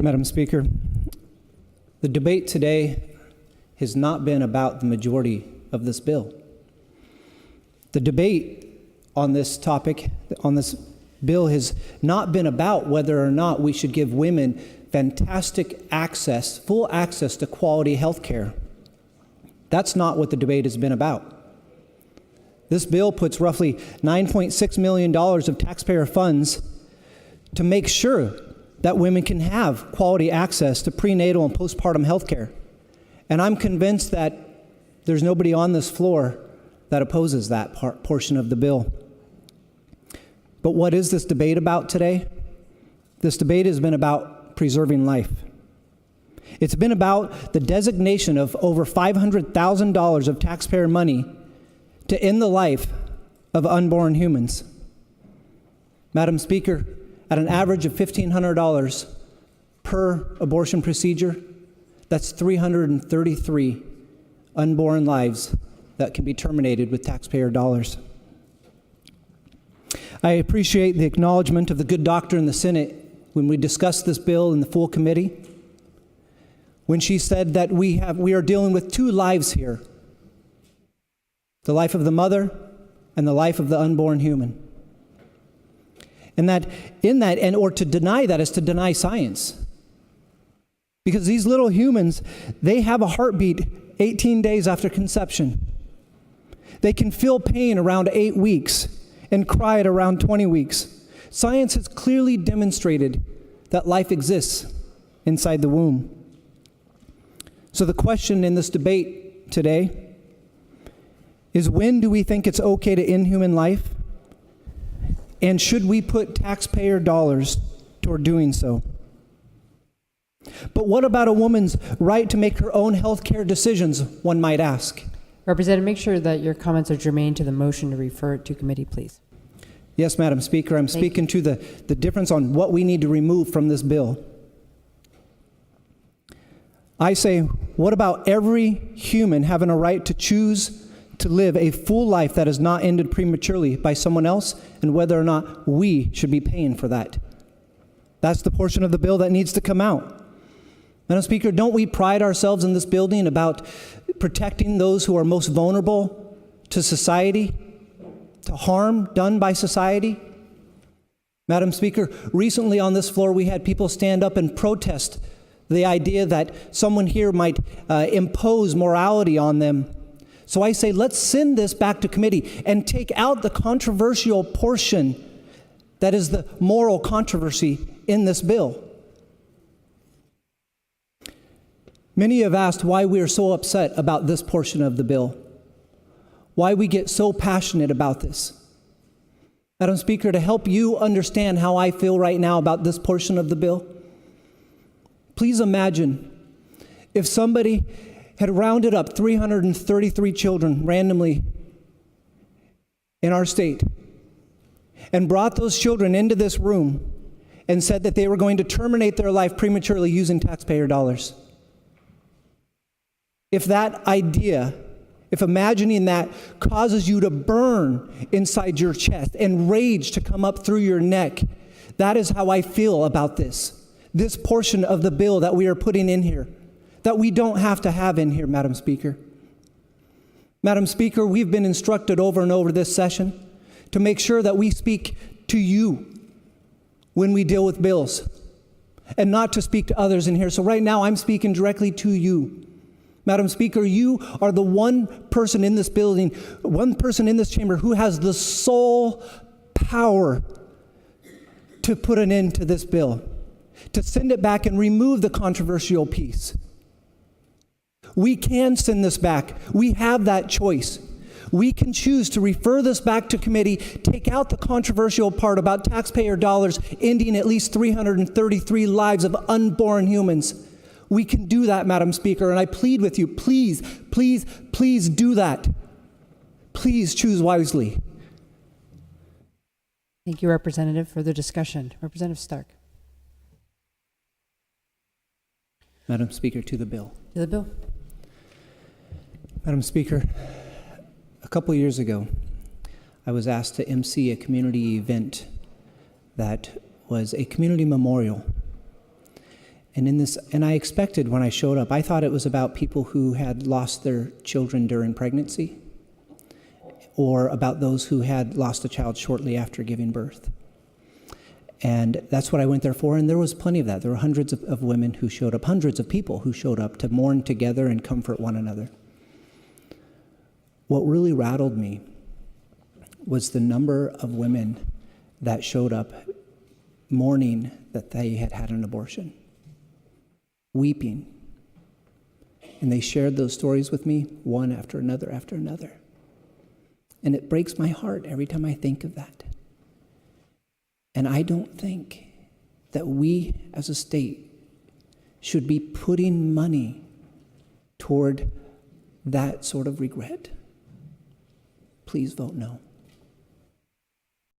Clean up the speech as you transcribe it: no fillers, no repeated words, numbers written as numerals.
Madam Speaker, the debate today has not been about the majority of this bill. The debate on this topic, on this bill, has not been about whether or not we should give women fantastic access, full access to quality health care. That's not what the debate has been about. This bill puts roughly $9.6 million of taxpayer funds to make sure that women can have quality access to prenatal and postpartum health care. And I'm convinced that there's nobody on this floor that opposes that portion of the bill. But what is this debate about today? This debate has been about preserving life. It's been about the designation of over $500,000 of taxpayer money to end the life of unborn humans. Madam Speaker, at an average of $1,500 per abortion procedure, that's 333 unborn lives that can be terminated with taxpayer dollars. I appreciate the acknowledgement of the good doctor in the Senate when we discussed this bill in the full committee, when she said that we are dealing with two lives here, the life of the mother and the life of the unborn human. Or to deny that is to deny science. Because these little humans, they have a heartbeat 18 days after conception. They can feel pain around 8 weeks and cry at around 20 weeks. Science has clearly demonstrated that life exists inside the womb. So the question in this debate today is, when do we think it's okay to end human life? And should we put taxpayer dollars toward doing so? But what about a woman's right to make her own health care decisions, one might ask? Representative, make sure that your comments are germane to the motion to refer it to committee, please. Yes, Madam Speaker, I'm speaking to the difference on what we need to remove from this bill. I say, what about every human having a right to choose to live a full life that is not ended prematurely by someone else, and whether or not we should be paying for that? That's the portion of the bill that needs to come out. Madam Speaker, don't we pride ourselves in this building about protecting those who are most vulnerable to society, to harm done by society? Madam Speaker, recently on this floor we had people stand up and protest the idea that someone here might impose morality on them. So I say, let's send this back to committee and take out the controversial portion that is the moral controversy in this bill. Many have asked why we are so upset about this portion of the bill, why we get so passionate about this. Madam Speaker, to help you understand how I feel right now about this portion of the bill, please imagine if somebody had rounded up 333 children randomly in our state and brought those children into this room and said that they were going to terminate their life prematurely using taxpayer dollars. If that idea, if imagining that causes you to burn inside your chest and rage to come up through your neck, that is how I feel about this portion of the bill that we are putting in here, that we don't have to have in here, Madam Speaker. Madam Speaker, we've been instructed over and over this session to make sure that we speak to you when we deal with bills and not to speak to others in here. So right now I'm speaking directly to you. Madam Speaker, you are the one person in this building, one person in this chamber who has the sole power to put an end to this bill, to send it back and remove the controversial piece. We can send this back. We have that choice. We can choose to refer this back to committee, take out the controversial part about taxpayer dollars ending at least 333 lives of unborn humans. We can do that, Madam Speaker, and I plead with you, please, please, please do that. Please choose wisely. Thank you, Representative. Further discussion. Representative Stark. Madam Speaker, to the bill. To the bill. Madam Speaker, a couple years ago, I was asked to MC a community event that was a community memorial. And I expected when I showed up, I thought it was about people who had lost their children during pregnancy, or about those who had lost a child shortly after giving birth. And that's what I went there for, and there was plenty of that. There were hundreds of women who showed up, hundreds of people who showed up to mourn together and comfort one another. What really rattled me was the number of women that showed up mourning that they had had an abortion, weeping. And they shared those stories with me, one after another after another. And it breaks my heart every time I think of that. And I don't think that we as a state should be putting money toward that sort of regret. Please vote no.